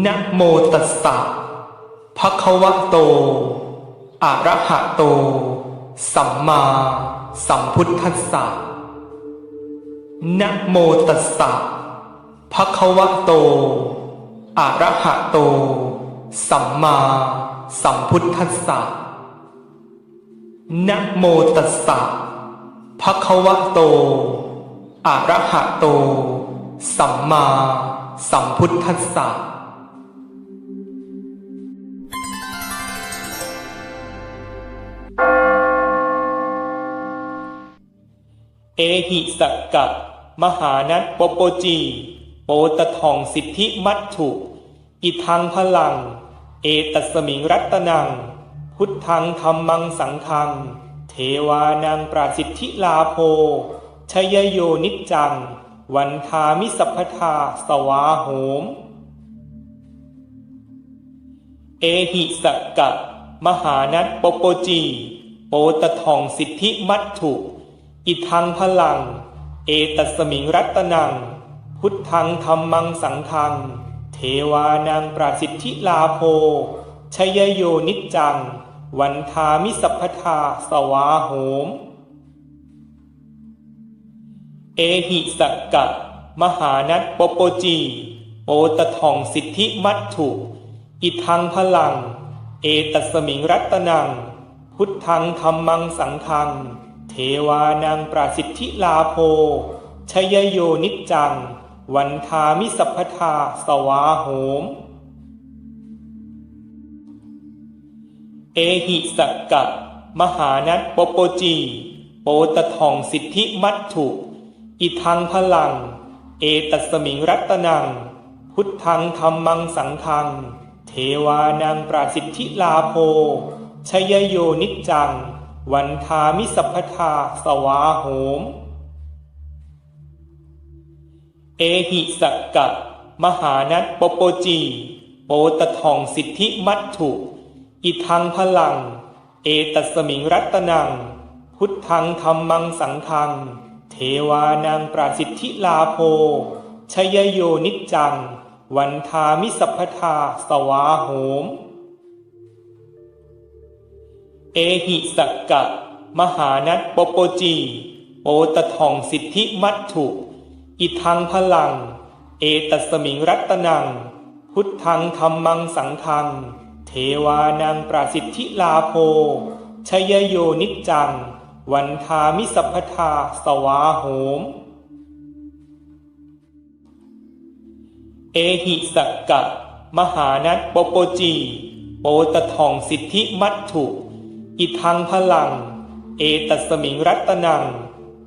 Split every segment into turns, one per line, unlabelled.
นะโมตัสสะภะคะวะโตอะระหะโตสัมมาสัมพุทธัสสะนะโมตัสสะภะคะวะโตอะระหะโตสัมมาสัมพุทธัสสะนะโมตัสสะภะคะวะโตอะระหะโตสัมมาสัมพุทธัสสะเอหิสักกะมหานัตปปจีโปตทองสิทธิมัตถุอิทังพลังเอตัสมิงรัตนังพุทธังธัมมังสังฆังเทวานังปราสิทธิลาโภชยโยนิจจังวันทามิสัพพทาสวาโหมเอหิสักกะมหานัตปปจีโปตทองสิทธิมัตถุอิทังพลังเอตัสมิงรัตนังพุทธังธัมมังสังฆังเทวานังปราสิทธิลาโภชยโยนิจจังวันทามิสัพพทาสวาโหมเอหิสักกะมหานัตปปจีโปตทองสิทธิมัตถุอิทังพลังเอตัสมิงรัตนังพุทธังธัมมังสังฆังเทวานังปราสิทธิลาโภชยโยนิจจังวันทามิสัพพทาสวาโหมเอหิสักกะมหานัตปปจีโปตทองสิทธิมัตถุอิทังพลังเอตัสมิงรัตนังพุทธังธัมมังสังฆังเทวานังปราสิทธิลาโภชยโยนิจจังวันทามิสัพพทาสวาโหมเอหิสักกะมหานัตปปจีโปตทองสิทธิมัตถุอิทังพลังเอตัสมิงรัตนังพุทธังธัมมังสังฆังเทวานังปราสิทธิลาโภชยโยนิจจังวันทามิสัพพทาสวาโหมเอหิสักกะมหานัตปปจีโปตทองสิทธิมัตถุอิทังพลังเอตัสมิงรัตนังพุทธังธัมมังสังฆังเทวานังปราสิทธิลาโภชยโยนิจจังวันทามิสัพพทาสวาโหมเอหิสักกะมหานัตปปจีโปตทองสิทธิมัตถุอิทังพลังเอตัสมิงรัตนัง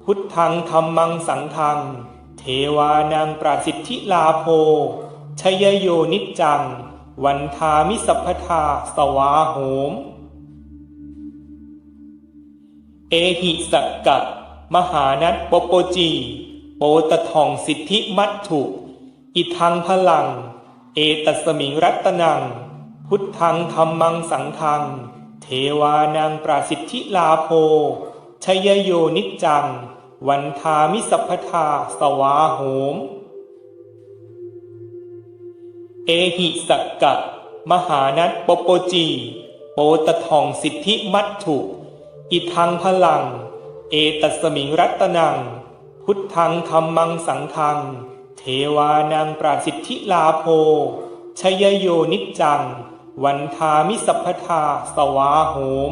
พุทธังธัมมังสังฆังเทวานังปราสิทธิลาโภชยโยนิจจังวันทามิสัพพทาสวาโหมเอหิสักกะมหานัตปปจีโปตทองสิทธิมัตถุอิทังพลังเอตัสมิงรัตนังพุทธังธัมมังสังฆังเทวานังปราสิทธิลาโภชยโยนิจจังวันทามิสัพพทาสวาโหมเอหิสักกะมหานัตปปจีโปตทองสิทธิมัตถุอิทังพลังเอตัสมิงรัตนังพุทธังธัมมังสังฆังเทวานังปราสิทธิลาโภชยโยนิจจังวันทามิสัพพทาสวาโหม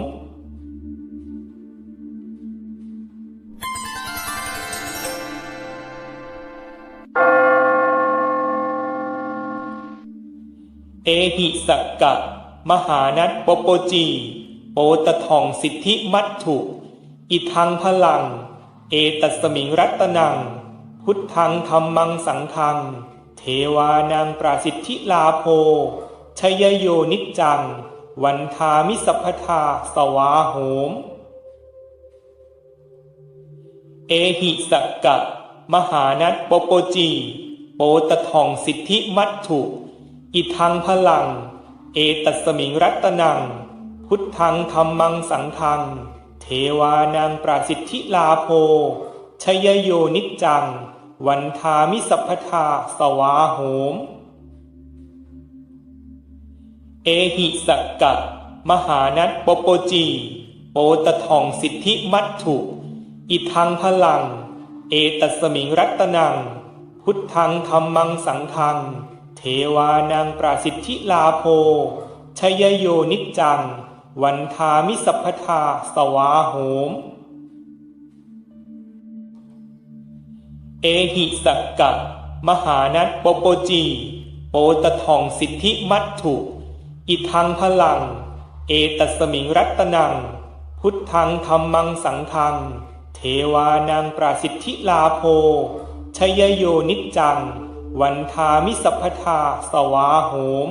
เอหิสักกะมหานัตปปจีโปตทองสิทธิมัตถุอิทังพลังเอตัสมิงรัตนังพุทธังธัมมังสังฆังเทวานังปราสิทธิลาโภชยโยนิจจังวันทามิสัพพทาสวาโหมเอหิสักกะมหานัตปปจีโปตทองสิทธิมัตถุอิทังพลังเอตัสมิงรัตนังพุทธังธัมมังสังฆังเทวานังปราสิทธิลาโภชยโยนิจจังวันทามิสัพพทาสวาโหม เอหิสักกะมหานัตปปจีโปตทองสิทธิมัตถุอิทังพลังเอตัสมิงรัตนังพุทธังธัมมังสังฆังเทวานังปราสิทธิลาโภชยโยนิจจังวันทามิสัพพทาสวาโหมเอหิสักกะมหานัตปปจีโปตทองสิทธิมัตถุอิทังพลังเอตัสมิงรัตนังพุทธังธัมมังสังฆังเทวานังปราสิทธิลาโภชยโยนิจจังวันทามิสัพพทาสวาโหม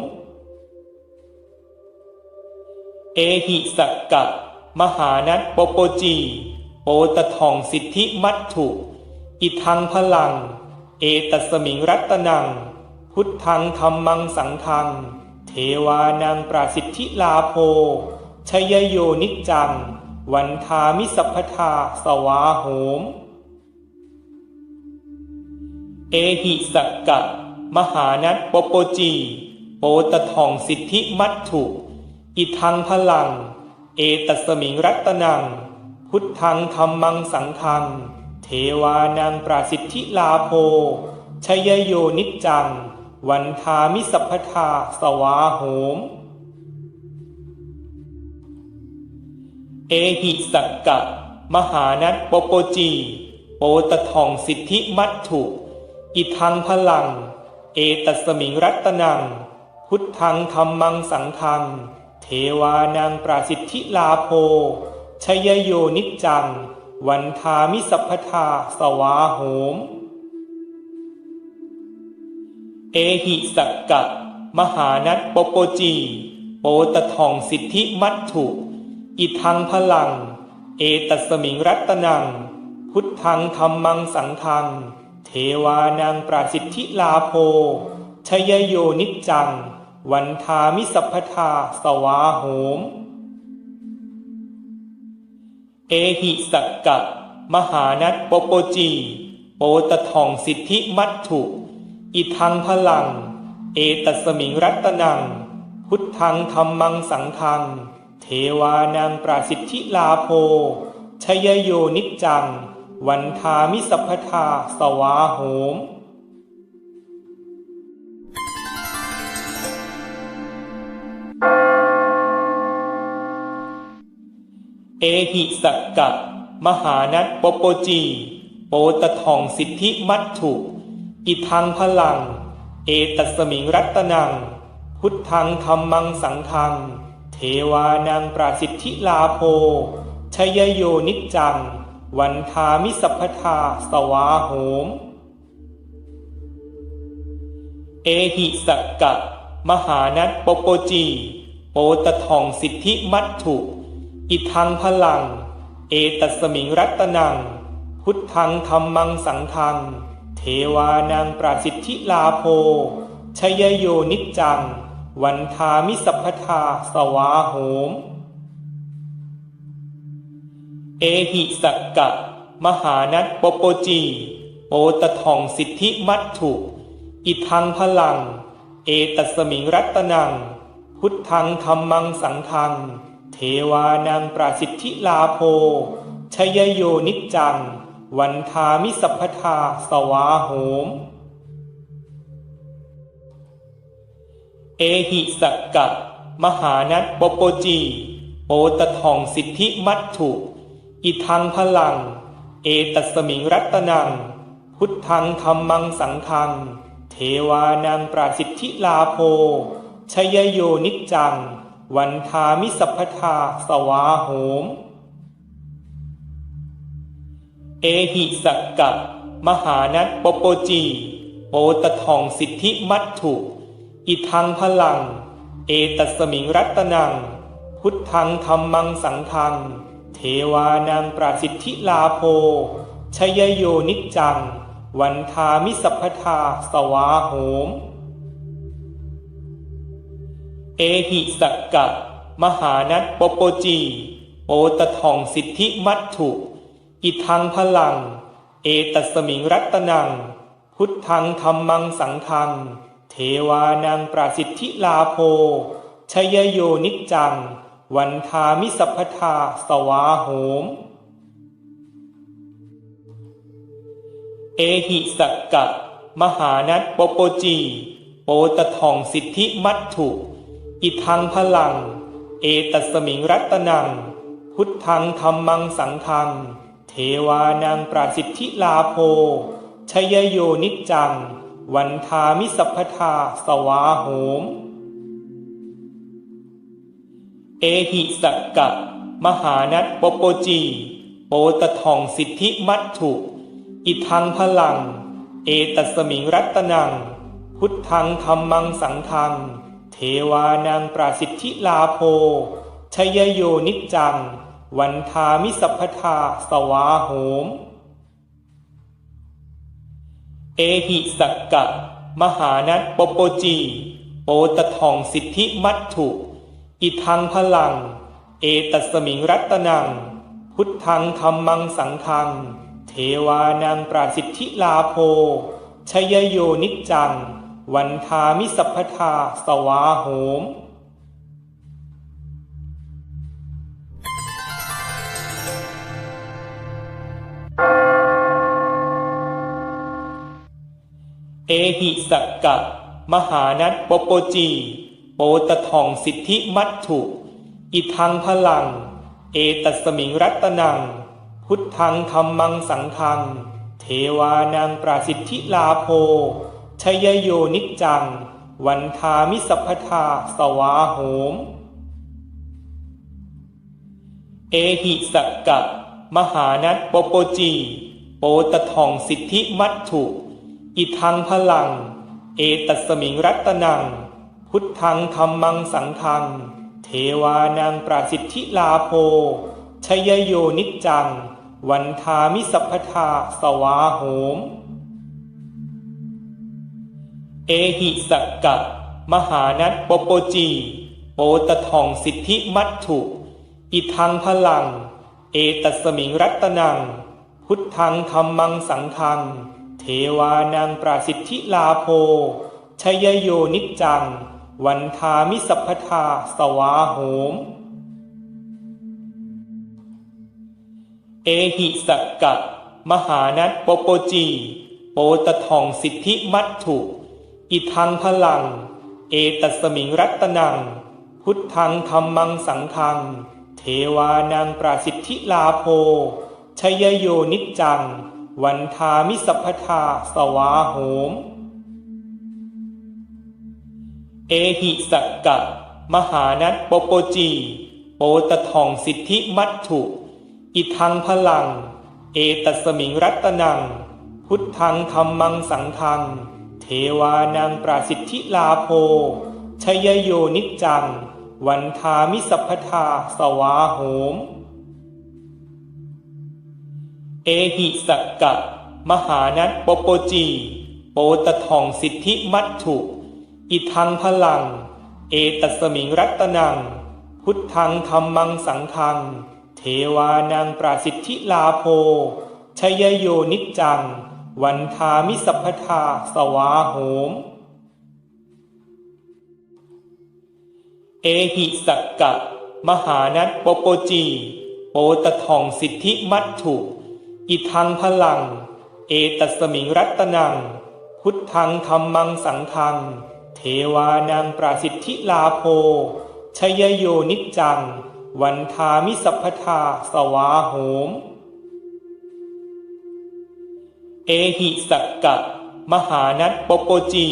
เอหิสักกะมหานัตปปจีโปตทองสิทธิมัตถุอิทังพลังเอตัสมิงรัตนังพุทธังธัมมังสังฆังเทวานังปราสิทธิลาโภชยโยนิจจังวันทามิสัพพทาสวาโหมเอหิสักกะมหานัตปปจีโปตทองสิทธิมัตถุอิทังพลังเอตัสมิงรัตนังพุทธังธัมมังสังฆังเทวานังปราสิทธิลาโภชยโยนิจจังวันทามิสัพพทาสวาโหมเอหิสักกะมหานัตปปจีโปตทองสิทธิมัตถุอิทังพลังเอตัสมิงรัตนังพุทธังธัมมังสังฆังเทวานังปราสิทธิลาโภชยโยนิจจังวันทามิสัพพทาสวาโหมเอหิสักกะมหานัตปปจีโปตทองสิทธิมัตถุอิทังพลังเอตัสมิงรัตนังพุทธังธัมมังสังฆังเทวานังปราสิทธิลาโภชยโยนิจจังวันทามิสัพพทาสวาโหมเอหิสักกะมหานัตปปจีโปตทองสิทธิมัตถุอิทังพลังเอตัสมิงรัตนังพุทธังธัมมังสังฆังเทวานังปราสิทธิลาโภชยโยนิจจังวันทามิสัพพทาสวาโหมเอหิสักกะมหานัตปปจีโปตทองสิทธิมัตถุอิทังพลังเอตัสมิงรัตนังพุทธังธัมมังสังฆังเทวานังปราสิทธิลาโภชยโยนิจจังวันทามิสัพพทาสวาโหมเอหิสักกะมหานัตปปจีโปตทองสิทธิมัตถุอิทังพลังเอตัสมิงรัตนังพุทธังธัมมังสังฆังเทวานังปราสิทธิลาโภชยโยนิจจังวันทามิสัพพทาสวาโหมเอหิสักกะมหานัตปปจีโปตทองสิทธิมัตถุอิทังพลังเอตัสมิงรัตนังพุทธังธัมมังสังฆังเทวานังปราสิทธิลาโภชยโยนิจจังวันทามิสัพพทาสวาโหมเอหิสักกะมหานัตปปจีโปตทองสิทธิมัตถุอิทังพลังเอตัสมิงรัตนังพุทธังธัมมังสังฆังเทวานังปราสิทธิลาโภชยโยนิจจังวันทามิสัพพทาสวาโหมเอหิสักกะมหานัตปปจีโปตทองสิทธิมัตถุอิทังพลังเอตัสมิงรัตนังพุทธังธัมมังสังฆังเทวานังปราสิทธิลาโภชยโยนิจจังวันทามิสัพพทาสวาโหมเอหิสักกะมหานัตปปจีโปตทองสิทธิมัตถุอิทังพลังเอตัสมิงรัตนังพุทธังธัมมังสังฆังเทวานังปราสิทธิลาโภช ชยโยนิจจังวันทามิสัพพทาสวาโหมเอหิสักกะมหานัตปปจีโปตทองสิทธิมัตถุอิทังพลังเอตัสมิงรัตนังพุทธังธัมมังสังฆังเทวานังปราสิทธิลาโภชยโยนิจจังวันทามิสัพพทาสวาโหมเอหิสักกะมหานัตปปจีโปตทองสิทธิมัตถุอิทังพลังเอตัสมิงรัตนังพุทธังธัมมังสังฆังเทวานังปราสิทธิลาโภชยโยนิจจังวันทามิสัพพทาสวาโหมเอหิสักกะมหานัตปปจีโปตทองสิทธิมัตถุอิทังพลังเอตัสมิงรัตนังพุทธังธัมมังสังฆังเทวานังปราสิทธิลาโภชยโยนิจจังวันทามิสัพพทาสวาโหมเอหิสักกะมหานัตปปจีโปตทองสิทธิมัตถุอิทังพลังเอตัสมิงรัตนังพุทธังธัมมังสังฆังเทวานังปราสิทธิลาโภชยโยนิจจังวันทามิสัพพทาสวาโหมเอหิสักกะมหานัตปปจีโปตทองสิทธิมัตถุอิทังพลังเอตัสมิงรัตนังพุทธังธัมมังสังฆังเทวานังปราสิทธิลาโภชยโยนิจจังวันทามิสัพพทาสวาโหมเอหิสักกะมหานัตปปจีโปตทองสิทธิมัตถุอิทังพลังเอตัสมิงรัตนังพุทธังธัมมังสังฆังเทวานังปราสิทธิลาโภชยโยนิจจังวันทามิสัพพทาสวาโหมเอหิสักกะมหานัตปปจีโปตทองสิทธิมัตถุอิทังพลังเอตัสมิงรัตนังพุทธังธัมมังสังฆังเทวานังปราสิทธิลาโภชยโยนิจจังวันทามิสัพพทาสวาโหมเอหิสักกะมหานัตปปจีโปตทองสิทธิมัตถุอิทังพลังเอตัสมิงรัตนังพุทธังธัมมังสังฆังเทวานังปราสิทธิลาโภชยโยนิจจังวันทามิสัพพทาสวาโหมเอหิสักกะมหานัตปปจีโปตทองสิทธิมัตถุอิทังพลังเอตัสมิงรัตนังพุทธังธัมมังสังฆังเทวานังปราสิทธิลาโภชยโยนิจจังวันทามิสัพพทาสวาโหมเอหิสักกะมหานัตปปจีโปตทองสิทธิมัตถุอิทังพลังเอตัสมิงรัตนังพุทธังธัมมังสังฆังเทวานังปราสิทธิลาโภชยโยนิจจังวันทามิสัพพทาสวาโหมเอหิสักกะมหานัตปปจี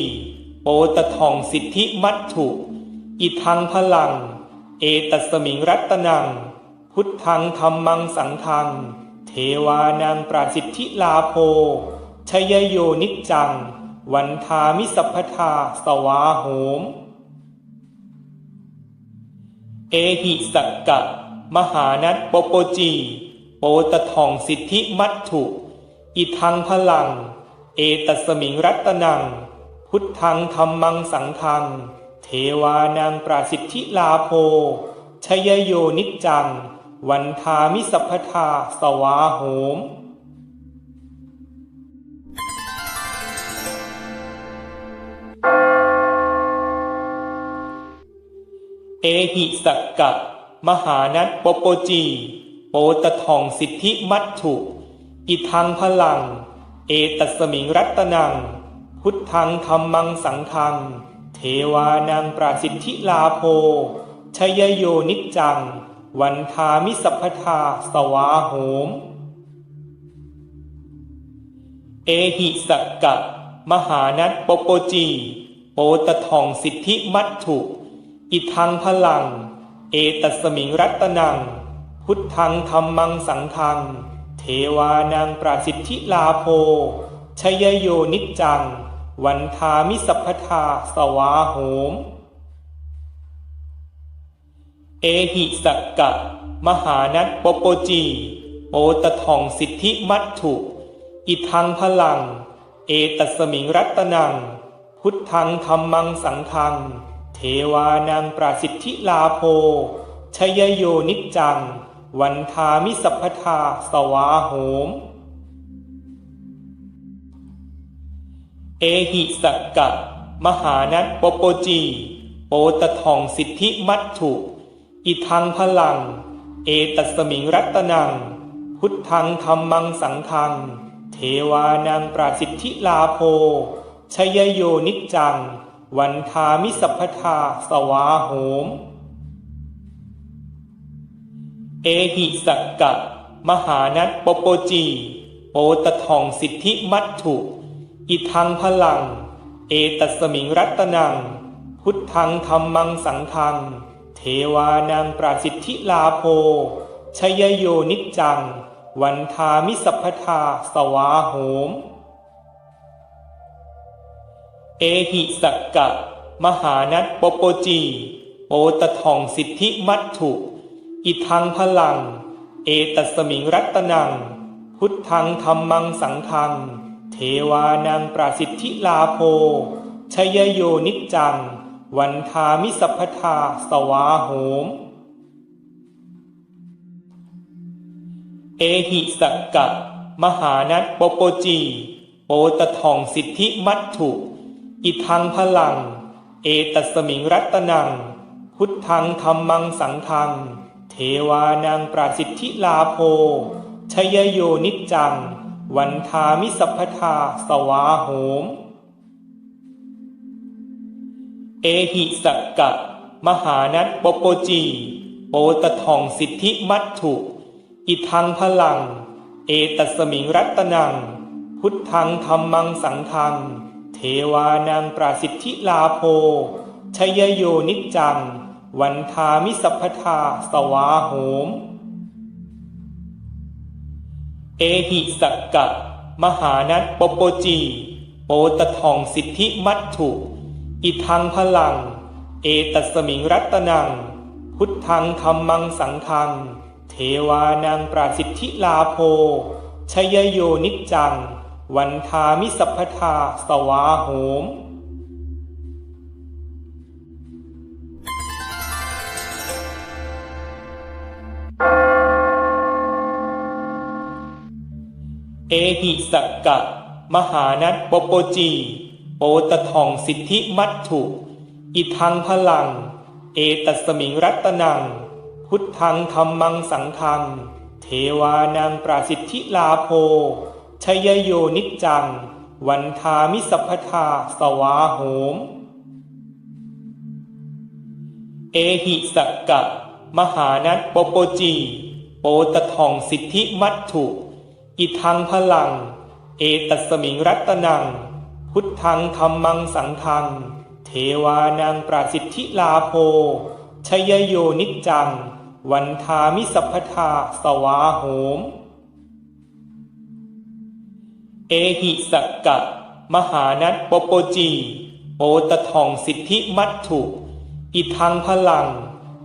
โปตทองสิทธิมัตถุอิทังพลังเอตัสมิงรัตนังพุทธังธัมมังสังฆังเทวานังปราสิทธิลาโภชยโยนิจจังวันทามิสัพพทาสวาโหมเอหิสักกะมหานัตปปจีโปตทองสิทธิมัตถุอิทังพลังเอตัสมิงรัตนังพุทธังธัมมังสังฆังเทวานังปราสิทธิลาโภชยโยนิจจังวันทามิสัพพทาสวาโหม เ เอหิสักกะมหานัตปปจีโปตทองสิทธิมัตถุอิทังพลังเอตัสมิงรัตนังพุทธังธัมมังสังฆังเทวานังปราสิทธิลาโภชยโยนิจจังวันทามิสัพพทาสวาโหมเอหิสักกะมหานัตปปจีโปตทองสิทธิมัตถุอิทังพลังเอตัสมิงรัตนังพุทธังธัมมังสังฆังเทวานังปราสิทธิลาโภชยโยนิจจังวันทามิสัพพทาสวาโหมเอหิสักกะมหานัตปปจีโปตทองสิทธิมัตถุอิทังพลังเอตัสมิงรัตนังพุทธังธัมมังสังฆังเทวานังปราสิทธิลาโภชยโยนิจจังวันทามิสัพพทาสวาโหมเอหิสักกะมหานัตปปจีโปตทองสิทธิมัตถุอิทังพลังเอตัสมิงรัตนังพุทธังธัมมังสังฆังเทวานังปราสิทธิลาโภชยโยนิจจังวันทามิสัพพทาสวาโหมเอหิสักกะมหานัตปปจีโปตทองสิทธิมัตถุอิทังพลังเอตัสมิงรัตนังพุทธังธัมมังสังฆังเทวานังปราสิทธิลาโภชยโยนิจจังวันทามิสัพพทาสวาโหมเอหิสักกะมหานัตปปจีโปตทองสิทธิมัตถุอิทังพลังเอตัสมิงรัตนังพุทธังธัมมังสังฆังเทวานังปราสิทธิลาโภชยโยนิจจังวันทามิสัพพทาสวาโหมเอหิสักกะมหานัตปปจีโปตทองสิทธิมัตถุอิทังพลังเอตัสมิงรัตนังพุทธังธัมมังสังฆังเทวานังปราสิทธิลาโภชยโยนิจจังวันทามิสัพพทาสวาโหมเอหิสักกะมหานัตปปจีโปตทองสิทธิมัตถุอิทังพลังเอตัสมิงรัตนังพุทธังธัมมังสังฆังเทวานังปราสิทธิลาโภชยโยนิจจังวันทามิสัพพทาสวาโหมเอหิสักกะมหานัตปปจีโปตทองสิทธิมัตถุอิทังพลังเอตัสมิงรัตนังพุทธังธัมมังสังฆังเทวานังปราสิทธิลาโภชยโยนิจจังวันทามิสัพพทาสวาโหมเอหิสักกะมหานัตปปจีโปตทองสิทธิมัตถุอิทังพลังเอตัสมิงรัตนังพุทธังธัมมังสังฆังเทวานังปราสิทธิลาโภชยโยนิจจังวันทามิสัพพทาสวาโหมเอหิสักกะมหานัตปปจีโปตทองสิทธิมัตถุอิทังพลังเอตัสมิงรัตนังพุทธังธัมมังสังฆังเทวานังปราสิทธิลาโภชยโยนิจจังวันทามิสัพพทาสวาโหมเอหิสักกะมหานัตปปจีโปตทองสิทธิมัตถุอิทังพลัง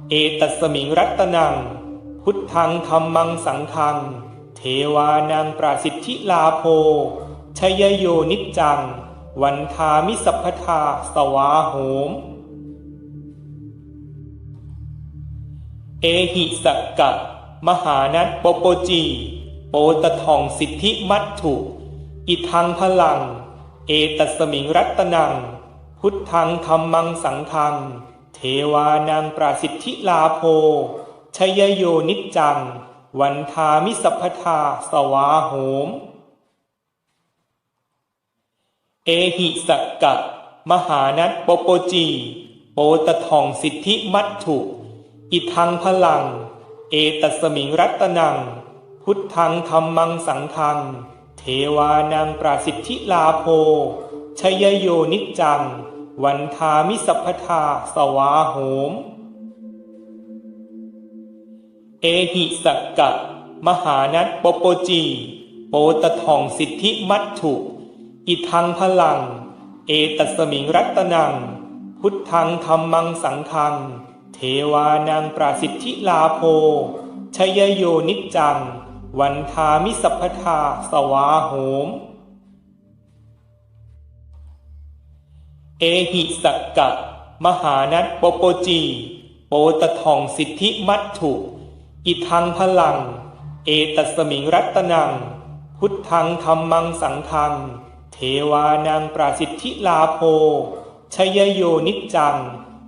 เอตัสมิงรัตนังพุทธังธัมมังสังฆังเทวานังปราสิทธิลาโภชยโยนิจจังวันทามิสัพพทาสวาโหมเอหิสักกะมหานัตปปจีโปตทองสิทธิมัตถุอิทังพลังเอตัสมิงรัตนังพุทธังธัมมังสังฆังเท เทวานังปราสิทธิลาโภชยโยนิจจังวันทามิสัพพทาสวาโหมเอหิสักกะมหานัตปปจีโปตทองสิทธิมัตถุอิทังพลังเอตัสมิงรัตนังพุทธังธัมมังสังฆังเทวานังปราสิทธิลาโภชยโยนิจจังวันทามิสัพพทาสวาโหมเอหิสักกะมหานัตปปจีโปตทองสิทธิมัตถุอิทังพลังเอตัสมิงรัตนังพุทธังธัมมังสังฆังเทวานังปราสิทธิลาโภชยโยนิจจังวันทามิสัพพทาสวาโหมเอหิสักกะมหานัตปปจีโปตทองสิทธิมัตถุอิทังพลังเอตัสมิงรัตนังพุทธังธัมมังสังฆังเทวานังปราสิทธิลาโภชยโยนิจจัง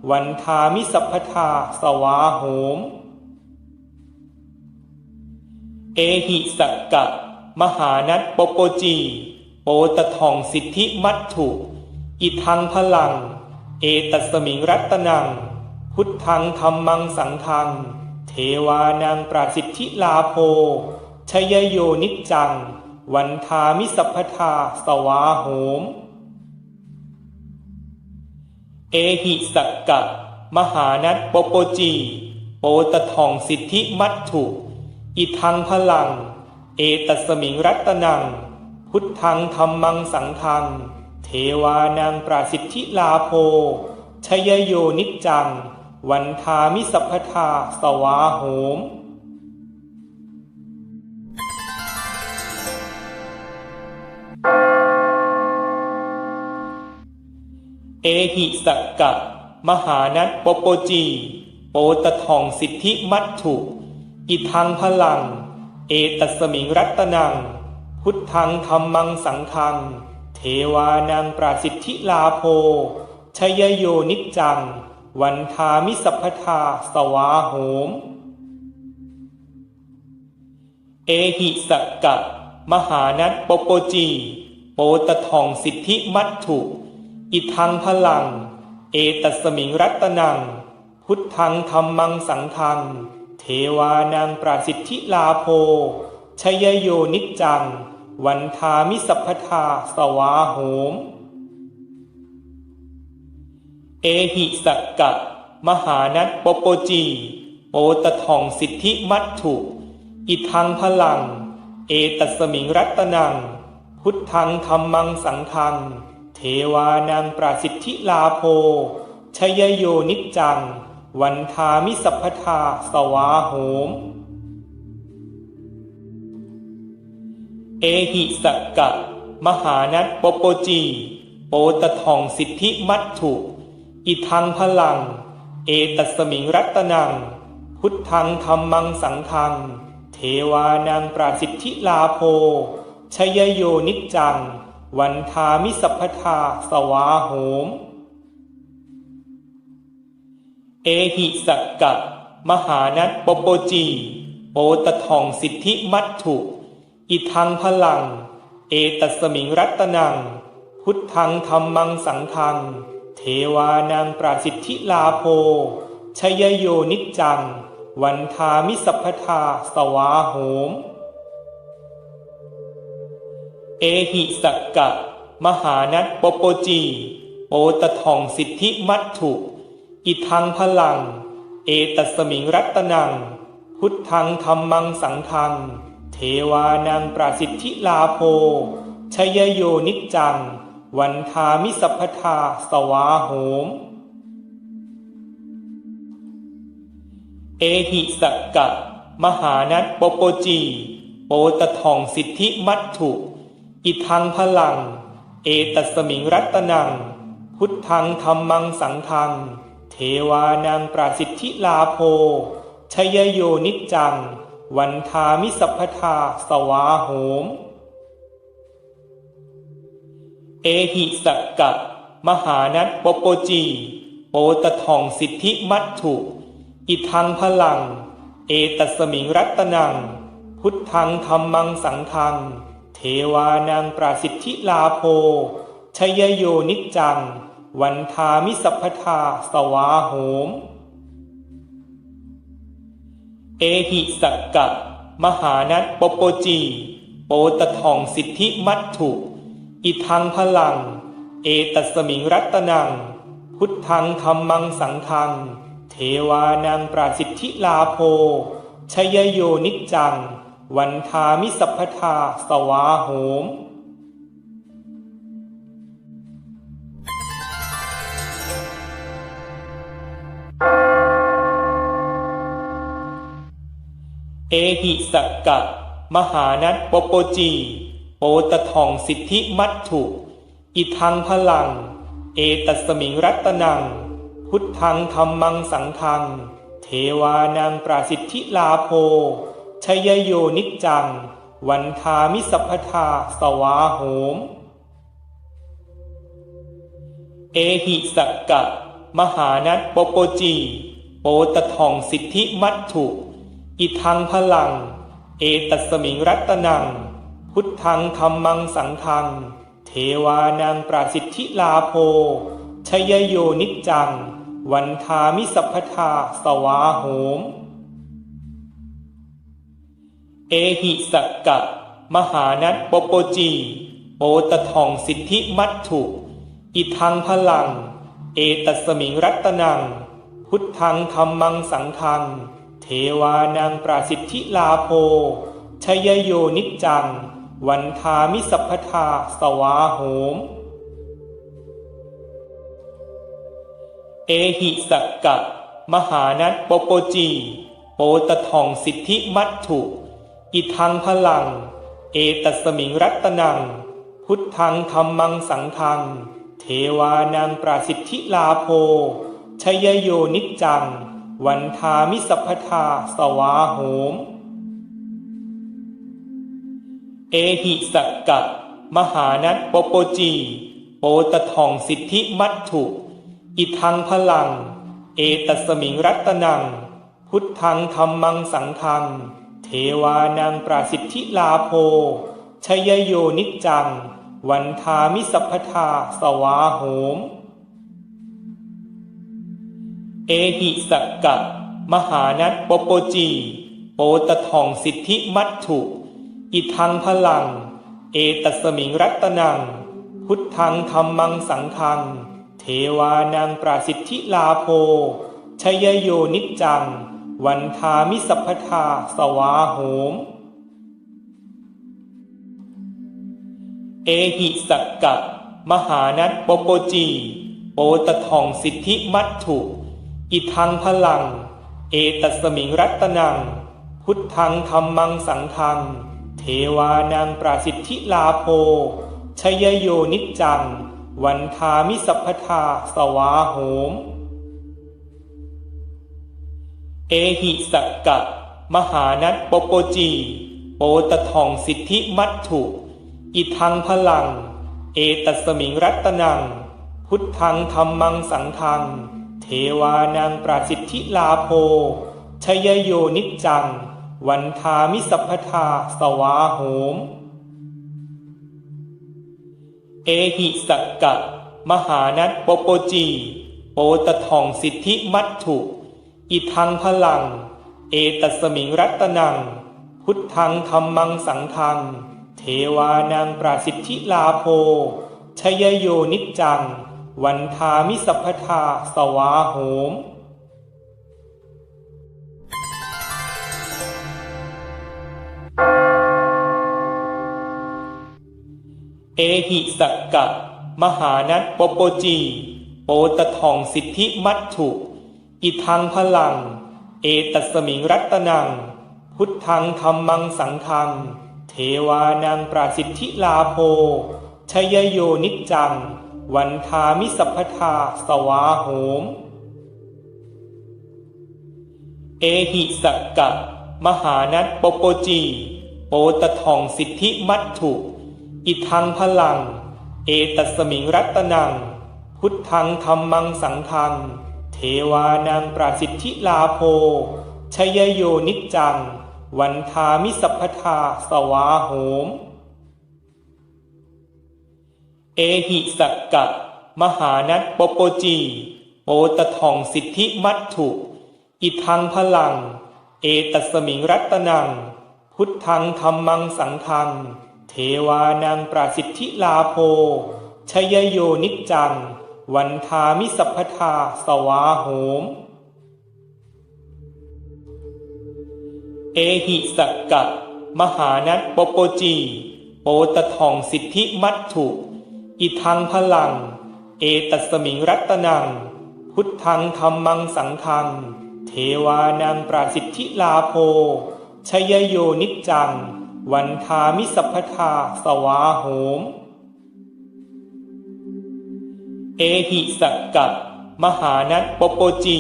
วันทามิสัพพทาสวาโหมเอหิสักกะมหานัตปปจีโปตทองสิทธิมัตถุอิทังพลังเอตัสมิงรัตนังพุทธังธัมมังสังฆังเทวานังปราสิทธิลาโภชยโยนิจจังวันทามิสัพพทาสวาโหมเอหิสักกะมหานัตปปจีโปตทองสิทธิมัตถุอิทังพลังเอตัสมิงรัตนังพุทธังธัมมังสังฆังเทวานังปราสิทธิลาโภชยโยนิจจังวันทามิสัพพทาสวาโหมเอหิสักกะมหานัตปปจีโปตทองสิทธิมัตถุอิทังพลังเอตัสมิงรัตนังพุทธังธัมมังสังฆังเทวานังปราสิทธิลาโภชยโยนิจจังวันทามิสัพพทาสวาโหมเอหิสักกะมหานัตปปจีโปตทองสิทธิมัตถุอิทังพลังเอตัสมิงรัตนังพุทธังธัมมังสังฆังเทวานังปราสิทธิลาโภชยโยนิจจังวันทามิสัพพทาสวาโหมเอหิสักกะมหานัตปปจีโปตทองสิทธิมัตถุอิทังพลังเอตัสมิงรัตนังพุทธังธัมมังสังฆังเทวานังปราสิทธิลาโภชยโยนิจจังวันทามิสัพพทาสวาโหมเอหิสักกะมหานัตปปจีโปตทองสิทธิมัตถุอิทังพลังเอตัสมิงรัตนังพุทธังธัมมังสังฆังเทวานังปราสิทธิลาโภชยโยนิจจังวันทามิสัพพทาสวาโหมเอหิสักกะมหานัตปปจีโปตทองสิทธิมัตถุอิทังพลังเอตัสมิงรัตนังพุทธังธัมมังสังฆังเทวานังปราสิทธิลาโภชยโยนิจจังวันทามิสัพพทาสวาโหมเอหิสักกะมหานัตปปจีโปตทองสิทธิมัตถุอิทังพลังเอตัสมิงรัตนังพุทธังธัมมังสังฆังเทวานังปราสิทธิลาโภชยโยนิจจังวันทามิสัพพทาสวาโหมเอหิสักกะมหานัตปปจีโปตทองสิทธิมัตถุอิทังพลังเอตัสมิงรัตนังพุทธังธัมมังสังฆังเทวานังปราสิทธิลาโภชยโยนิจจังวันทามิสัพพทาสวาโหมเอหิสักกะมหานัตปปจีโป โปตทองสิทธิมัตถุอิทังพลังเอตัสมิงรัตนังพุทธังธัมมังสังฆังเทวานังปราสิทธิลาโภชยโยนิจจังวันทามิสัพพทาสวาโหมเอหิสักกะมหานัตปปจีโปตทองสิทธิมัตถุอิทังพลังเอตัสมิงรัตนังพุทธังธัมมังสังฆังเทวานังปราสิทธิลาโภชยโยนิจจังวันทามิสัพพทาสวาโหมเอหิสักกะมหานัตปปจีโปตทองสิทธิมัตถุอิทังพลังเอตัสมิงรัตนังพุทธังธัมมังสังฆังเทวานังปราสิทธิลาโภชยโยนิจจังวันทามิสัพพทาสวาโหมเอหิสักกะมหานัตปปจีโปตทองสิทธิมัตถุอิทังพลังเอตัสมิงรัตนังพุทธังธัมมังสังฆังเทวานังปราสิทธิลาโภชยโยนิจจังวันทามิสัพพทาสวาโหมเอหิสักกะมหานัตปปจีโปตทองสิทธิมัตถุอิทังพลังเอตัสมิงรัตนังพุทธังธัมมังสังฆังเทวานังปราสิทธิลาโภชยโยนิจจังวันทามิสัพพทาสวาโหมเอหิสักกะมหานัตปปจีโปตทองสิทธิมัตถุอิทังพลังเอตัสมิงรัตนังพุทธังธัมมังสังฆังเทวานังปราสิทธิลาโภชยโยนิจจังวันทามิสัพพทาสวาโหมเอหิสักกะมหานัตปปจีโปตทองสิทธิมัตถุอิทังพลังเอตัสมิงรัตนังพุทธังธัมมังสังฆังเทวานังปราสิทธิลาโภชยโยนิจจังวันทามิสัพพทาสวาโหมเอหิสักกะมหานัตปปจีโปตทองสิทธิมัตถุอิทังพลังเอตัสมิงรัตนังพุทธังธัมมังสังฆังเทวานังปราสิทธิลาโภชยโยนิจจังวันทามิสัพพทาสวาโหมเอหิสักกะมหานัตปปจีโปตทองสิทธิมัตถุอิทังพลังเอตัสมิงรัตนังพุทธังธัมมังสังฆังเทวานังปราสิทธิลาโภชยโยนิจจังวันทามิสัพพทาสวาโหมเอหิสักกะมหานัตปปจีโปตทองสิทธิมัตถุอิทังพลังเอตัสมิงรัตนังพุทธังธัมมังสังฆังเทวานังปราสิทธิลาโภชยโยนิจจังวันทามิสัพพทาสวาโหมเอหิสักกะมหานัตปปจีโปตทองสิทธิมัตถุอิทังพลังเอตัสมิงรัตนังพุทธังธัมมังสังฆังเทวานังปราสิทธิลาโภชยโยนิจจังวันทามิสัพพทาสวาโหมเอหิสักกะมหานัตปปจีโปตทองสิทธิมัตถุอิทังพลังเอตัสมิงรัตนังพุทธังธัมมังสังฆังเทวานังปราสิทธิลาโภชยโยนิจจังวันทามิสัพพทาสวาโหมเอหิสักกะมหานัตปปจีโปตทองสิทธิมัตถุอิทังพลังเอตัสมิงรัตนัง พุทธังธัมมังสังฆังเทวานังปราสิทธิลาโภชยโยนิจจังวันทามิสัพพทาสวาโหมเอหิสักกะมหานัตปปจีโปตทองสิทธิมัตถุอิทังพลังเอตัสมิงรัตนังพุทธังธัมมังสังฆังเทวานังปราสิทธิลาโภชยโยนิจจังวันทามิสัพพทาสวาโหมเอหิสักกะมหานัตปปจีโปตทองสิทธิมัตถุอิทังพลังเอตัสมิงรัตนังพุทธังธัมมังสังฆังเทวานังปราสิทธิลาโภชยโยนิจจังวันทามิสัพพทาสวาโหมเอหิสักกะมหานัตปปจี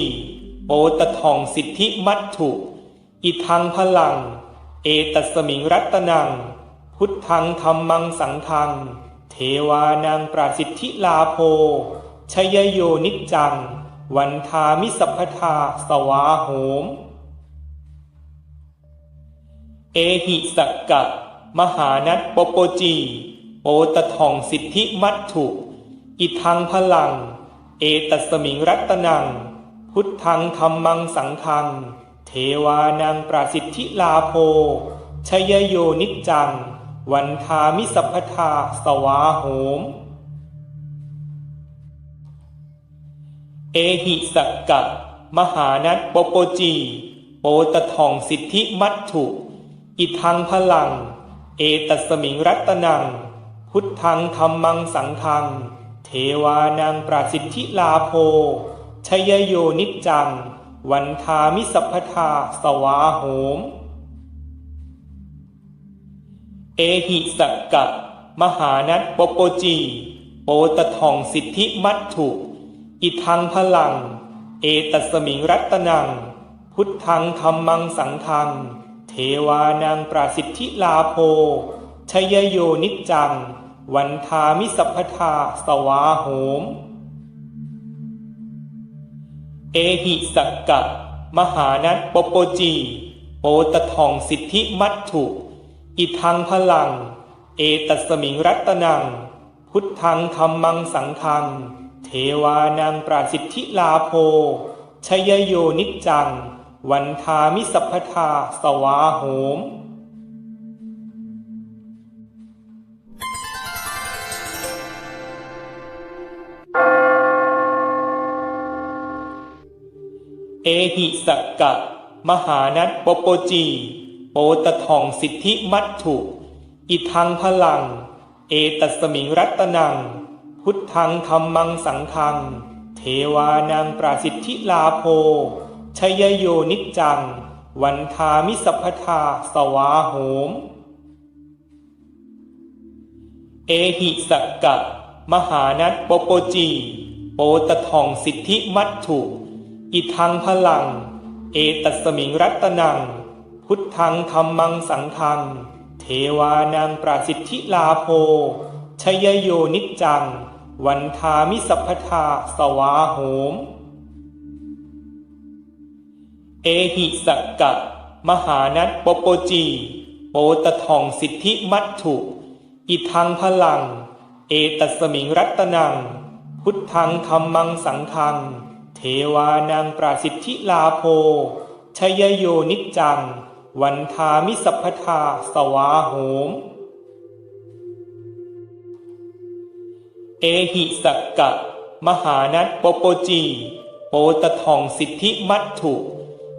โปตทองสิทธิมัตถุอิทังพลังเอตัสมิงรัตนังพุทธังธัมมังสังฆังเทวานังปราสิทธิลาโภชยโยนิจจังวันทามิสัพพทาสวาโหมเอหิสักกะมหานัตปปจีโปตทองสิทธิมัตถุอิทังพลังเอตัสมิงรัตนังพุทธังธัมมังสังฆังเทวานังปราสิทธิลาโภชยโยนิจจังวันทามิสัพพทาสวาโหมเอหิสักกะมหานัตปปจีโปตทองสิทธิมัตถุอิทังพลังเอตัสมิงรัตนังพุทธังธัมมังสังฆังเทวานังปราสิทธิลาโภชยโยนิจจังวันทามิสัพพทาสวาโหมเอหิสักกะมหานัตปปจีโปตทองสิทธิมัตถุอิทังพลังเอตัสมิงรัตนังพุทธังธัมมังสังฆังเทวานังปราสิทธิลาโภชยโยนิจจังวันทามิสัพพทาสวาโหมเอหิสักกะมหานัตปปจีโปตทองสิทธิมัตถุอิทังพลังเอตัสมิงรัตนังพุทธังธัมมังสังฆังเทวานังปราสิทธิลาโภชยโยนิจจังวันทามิสัพพทาสวาโหมเอหิสักกะมหานัตปปจีโปตทองสิทธิมัตถุอิทังพลังเอตัสมิงรัตนังพุทธังธัมมังสังฆังเทวานังปราสิทธิลาโภชยโยนิจจังวันทามิสัพพทาสวาโหมเอหิสักกะมหานัตปปจีโปตทองสิทธิมัตถุอิทังพลังเอตัสมิงรัตนังพุทธังธัมมังสังฆังเทวานังปราสิทธิลาโภชยโยนิจจังวันทามิสัพพทาสวาโหมเอหิสักกะมหานัตปปจีโปตทองสิทธิมัตถุอิทังพลังเอตัสมิงรัตนังพุทธังธัมมังสังฆังเทวานังปราสิทธิลาโภชยโยนิจจังวันทามิสัพพทาสวาโหมเอหิสักกะมหานัตปปจีโปตทองสิทธิมัตถุ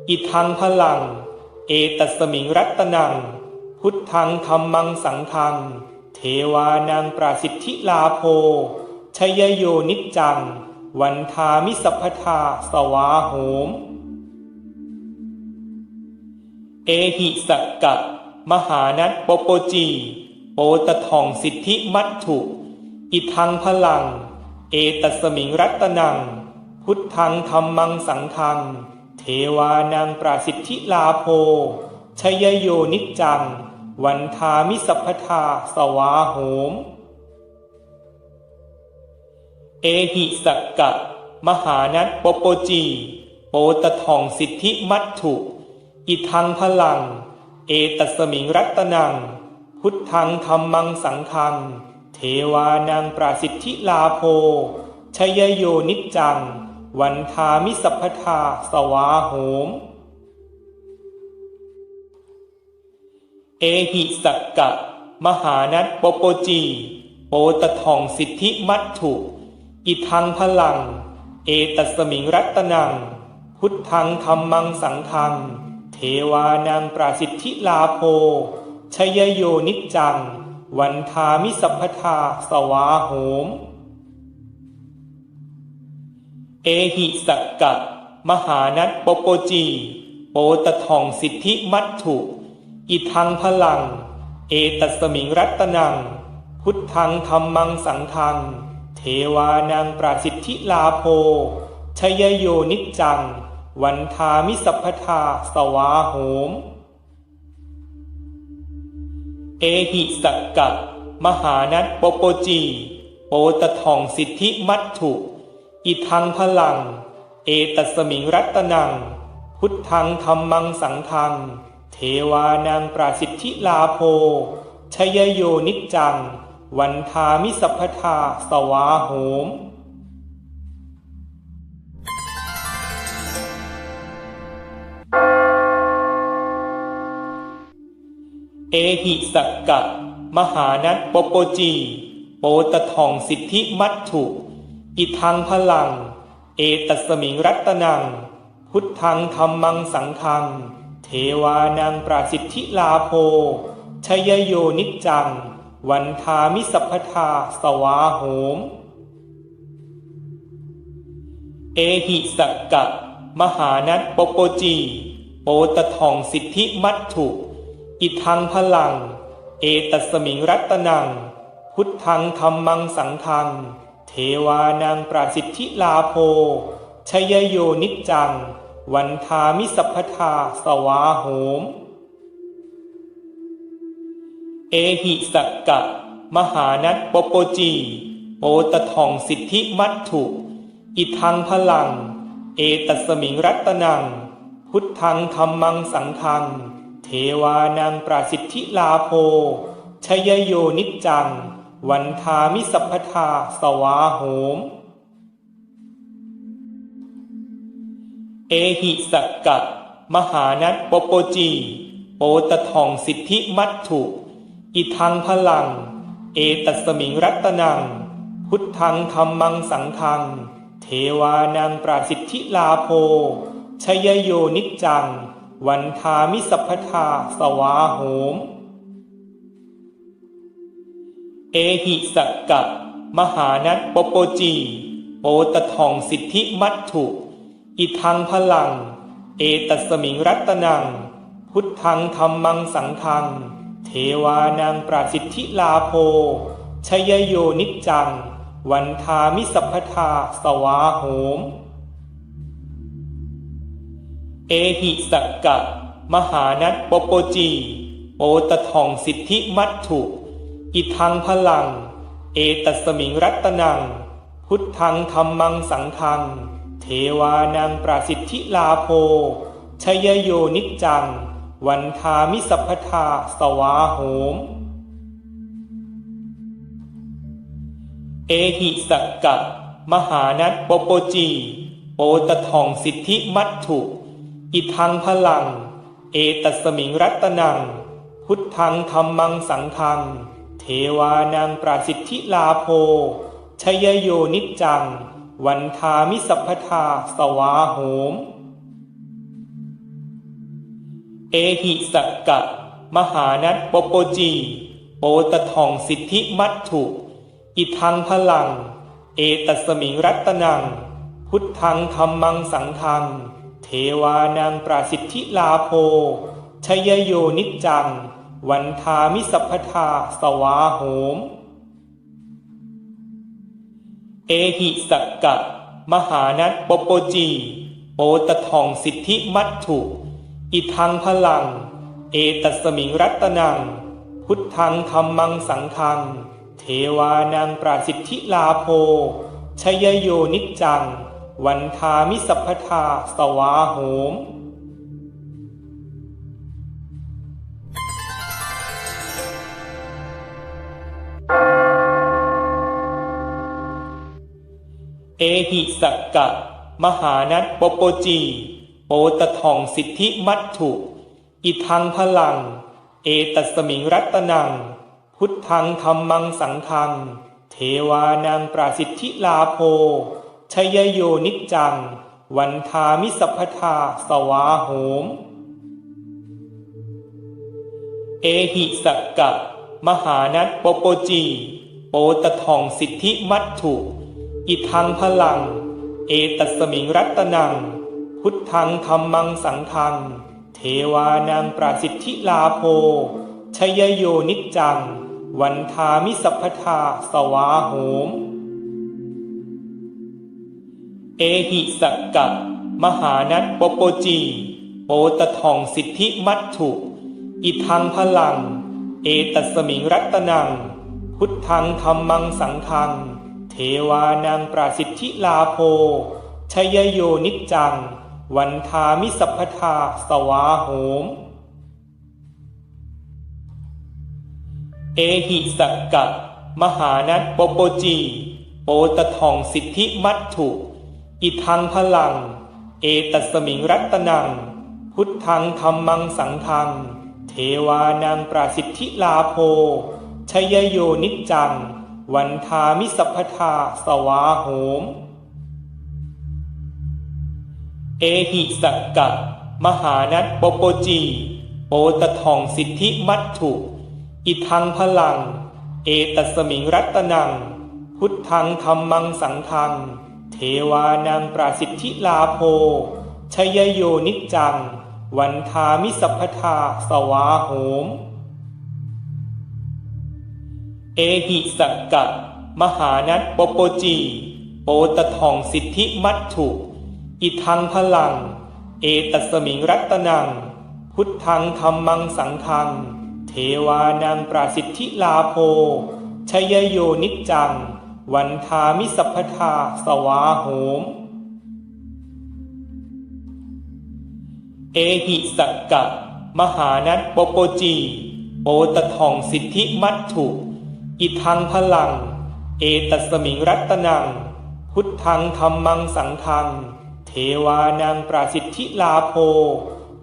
อิทังพลังเอตัสมิงรัตนังพุทธังธัมมังสังฆังเทวานังปราสิทธิลาโภชยโยนิจจังวันทามิสัพพทาสวาโหมเอหิสักกะมหานัตปปจีโปตทองสิทธิมัตถุอิทังพลังเอตัสมิงรัตนังพุทธังธัมมังสังฆังเทวานังปราสิทธิลาโภชยโยนิจจังวันทามิสัพพทาสวาโหมเ เอหิสักกะมหานัสปปจีโปตทองสิทธิมัตถุอิทังพลังเอตัสมิงรัตนังพุทธังธัมมังสังฆังเทวานังปราสิทธิลาโภชยโยนิจจังวันทามิสัพพทาสวาโหมเอหิสักกะมหานัสปปจีโปตทองสิทธิมัตถุอิทังพลังเอตัสมิงรัตนังพุทธังธัมมังสังฆังเทวานังปราสิทธิลาโภชยโยนิจจังวันทามิสัพพทาสวาโหมเอหิสักกะมหานัสปปจีโปตทองสิทธิมัตถุอิทังพลังเอตัสมิงรัตนังพุทธังธัมมังสังฆังเทวานังปราสิทธิลาโภชยโยนิจจังวันทามิสัพพทาสวาโหมเอหิสักกะมหานัสปปจีโปตทองสิทธิมัตถุอิทังพลังเอตัสมิงรัตนังพุทธังธัมมังสังฆังเทวานังปราสิทธิลาโภชยโยนิจจังวันทามิสัพพทาสวาโหมเอหิสักกะมหานัสปปจีโปตทองสิทธิมัตถุอิทังพลังเอตัสมิงรัตนังพุทธังธัมมังสังฆังเทวานังปราสิทธิลาโภชยโยนิจจังวันทามิสัพพทาสวาโหมเอหิสักกะมหานัสปปจีโปตทองสิทธิมัตถุอิทังพลังเอตัสมิงรัตนังพุทธังธัมมังสังฆังเทวานังปราสิทธิลาโภชยโยนิจจังวันทามิสัพพทาสวาโหมเอหิสักกะมหานัสปปจีโปตทองสิทธิมัตถุอิทังพลังเอตัสมิงรัตนังพุทธังธัมมังสังฆังเทวานังปราสิทธิลาโภชยโยนิจจังวันทามิสัพพทาสวาโหมเอหิสักกะมหานัสปปจีโปตทองสิทธิมัตถุอิทังพลังเอตัสมิงรัตนังพุทธังธัมมังสังฆังเทวานังปราสิทธิลาโภชยโยนิจจังวันทามิสัพพทาสวาโหมเอหิสักกะมหานัสปปจีโปตทองสิทธิมัตถุอิทังพลังเอตัสมิงรัตนังพุทธังธัมมังสังฆังเทวานังปราสิทธิลาโภชยโยนิจจังวันทามิสัพพทาสวาโหมเอหิสักกะมหานัสปปจีโปตทองสิทธิมัตถุอิทังพลังเอตัสมิงรัตนังพุทธังธัมมังสังฆังเทวานังปราสิทธิลาโภชยโยนิจจังวันทามิสัพพทาสวาโหมเอหิสักกะมหานัสปปจีโปตทองสิทธิมัตถุอิทังพลังเอตัสมิงรัตนังพุทธังธัมมังสังฆังเทวานังปราสิทธิลาโภชยโยนิจจังวันทามิสัพพทาสวาโหมเอหิสักกะมหานัสปปจีโปตทองสิทธิมัตถุอิทังพลังเอตัสมิงรัตนังพุทธังธัมมังสังฆังเทวานังปราสิทธิลาโภชยโยนิจจังวันทามิสัพพทาสวาโหมเอหิสักกะมหานัสปปจีโปตทองสิทธิมัตถุอิทังพลังเอตัสมิงรัตนังพุทธังธัมมังสังฆังเทวานังปราสิทธิลาโภช ชยโยนิจจังวันทามิสัพพทาสวาโหมเอหิสักกะมหานัตปปจีโปตทองสิทธิมัตถุอิทังพลังเอตัสมิงรัตนังพุทธังธัมมังสังฆังเทวานังปราสิทธิลาโภชยโยนิจจังวันทามิสัพพทาสวาโหมเอหิสักกะมหานัตปปจีโปตทองสิทธิมัตถุอิทังพลังเอตัสมิงรัตนังพุทธังธัมมังสังฆังเทวานังปราสิทธิลาโภชยโยนิจจังวันทามิสัพพทาสวาโหมเอหิสักกะมหานัตปปจีโปตทองสิทธิมัตถุอิทังพลังเอตัสมิงรัตนังพุทธังธัมมังสังฆังเทวานังปราสิทธิลาโภชยโยนิจจังวันทามิสัพพทาสวาโหมเอหิสักกะมหานัตปปจีโปตทองสิทธิมัตถุอิทังพลังเอตัสมิงรัตนังพุทธังธัมมังสังฆังเทวานังปราสิทธิลาโภชยโยนิจจังวันทามิสัพพทาสวาโหมเอหิสักกะมหานัตปปจีโปตทองสิทธิมัตถุอิทังพลังเอตัสมิงรัตนังพุทธังธัมมังสังฆังเทวานังปราสิทธิลาโภชยโยนิจจังวันทามิสัพพทาสวาโหมเอหิสักกะมหานัตปปจีโปตทองสิทธิมัตถุอิทังพลังเอตัสมิงรัตนังพุทธังธัมมังสังฆังเทวานังปราสิทธิลาโภชยโยนิจจังวันทามิสัพพทาสวาโหมเอหิสักกะมหานัตปปจีโปตทองสิทธิมัตถุอิทังพลังเอตัสมิงรัตนังพุทธังธัมมังสังฆังเทวานังปราสิทธิลาโภ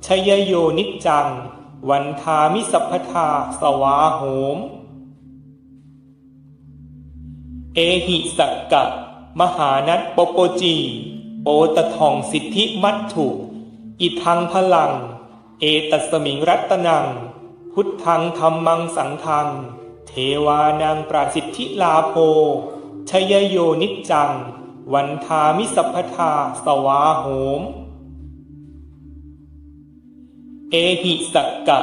ชยโยนิจจังวันทามิสัพพทาสวาโหมเอหิสักกะมหานัตปปจีโปตทองสิทธิมัตถุอิทังพลังเอตัสมิงรัตนังพุทธังธัมมังสังฆังเทวานังปราสิทธิลาโภชยโยนิจจังวันทามิสัพพทาสวาโหมเอหิสักกะ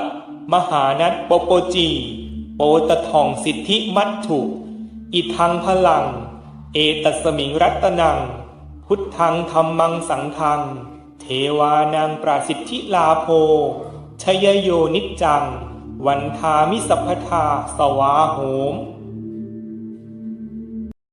มหานัตปปจีโปตทองสิทธิมัตถุอิทังพลังเอตัสมิงรัตนังพุทธังธัมมังสังฆังเทวานังปราสิทธิลาโภชยโยนิจจังวันทามิสัพพทาสวาโหม